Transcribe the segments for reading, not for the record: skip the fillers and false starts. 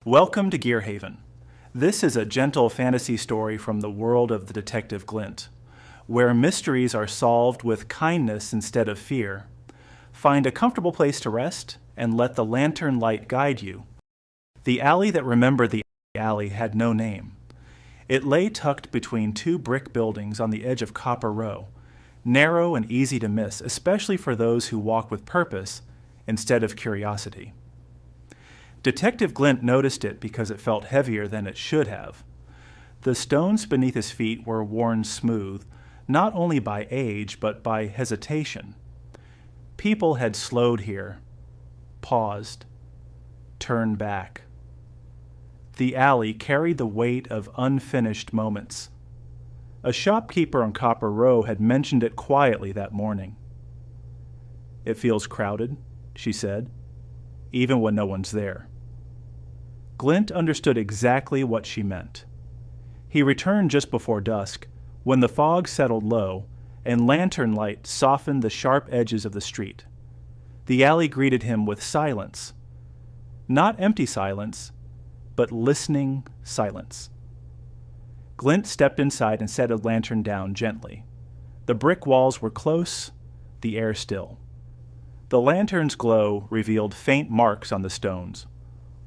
Welcome to Gearhaven. This is a gentle fantasy story from the world of the Detective Glint, where mysteries are solved with kindness instead of fear. Find a comfortable place to rest and let the lantern light guide you. The alley that remembered the alley had no name. It lay tucked between two brick buildings on the edge of Copper Row, narrow and easy to miss, especially for those who walk with purpose instead of curiosity. Detective Glint noticed it because it felt heavier than it should have. The stones beneath his feet were worn smooth, not only by age, but by hesitation. People had slowed here, paused, turned back. The alley carried the weight of unfinished moments. A shopkeeper on Copper Row had mentioned it quietly that morning. "It feels crowded," she said, "even when no one's there." Glint understood exactly what she meant. He returned just before dusk, when the fog settled low and lantern light softened the sharp edges of the street. The alley greeted him with silence. Not empty silence, but listening silence. Glint stepped inside and set a lantern down gently. The brick walls were close, the air still. The lantern's glow revealed faint marks on the stones.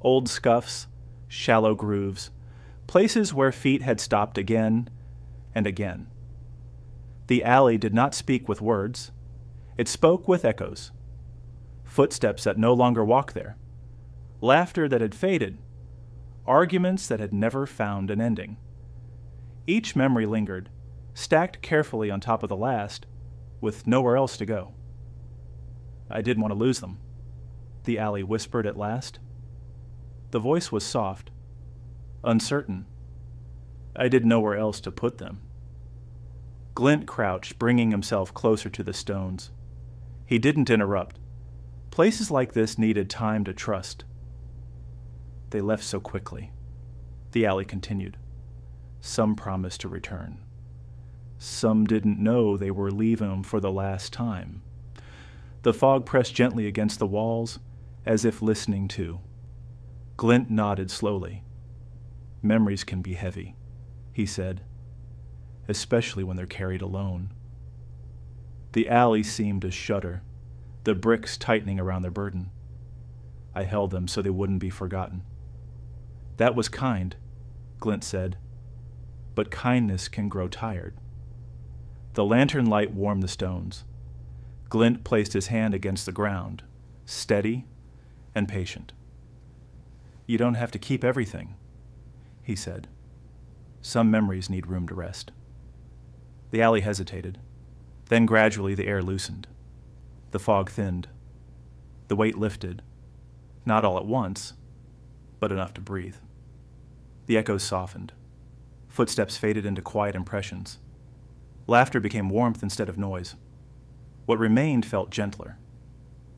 Old scuffs, shallow grooves, places where feet had stopped again and again. The alley did not speak with words. It spoke with echoes. Footsteps that no longer walked there. Laughter that had faded. Arguments that had never found an ending. Each memory lingered, stacked carefully on top of the last, with nowhere else to go. "I didn't want to lose them," the alley whispered at last. The voice was soft, uncertain. "I didn't know where else to put them." Glint crouched, bringing himself closer to the stones. He didn't interrupt. Places like this needed time to trust. "They left so quickly," the alley continued. "Some promised to return. Some didn't know they were leaving for the last time." The fog pressed gently against the walls, as if listening too. Glint nodded slowly. "Memories can be heavy," he said, "especially when they're carried alone." The alley seemed to shudder, the bricks tightening around their burden. "I held them so they wouldn't be forgotten." "That was kind," Glint said, "but kindness can grow tired." The lantern light warmed the stones. Glint placed his hand against the ground, steady and patient. "You don't have to keep everything," he said. "Some memories need room to rest." The alley hesitated. Then gradually the air loosened. The fog thinned. The weight lifted, not all at once, but enough to breathe. The echoes softened. Footsteps faded into quiet impressions. Laughter became warmth instead of noise. What remained felt gentler,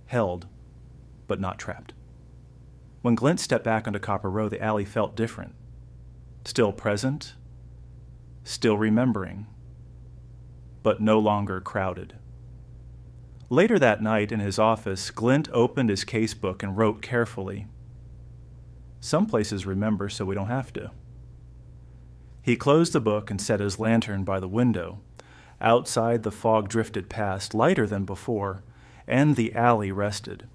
held, but not trapped. When Glint stepped back onto Copper Row, the alley felt different. Still present, still remembering, but no longer crowded. Later that night in his office, Glint opened his casebook and wrote carefully. "Some places remember so we don't have to." He closed the book and set his lantern by the window. Outside, the fog drifted past, lighter than before, and the alley rested.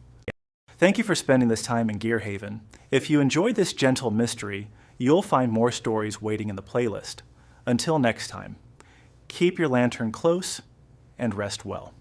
Thank you for spending this time in Gearhaven. If you enjoyed this gentle mystery, you'll find more stories waiting in the playlist. Until next time, keep your lantern close and rest well.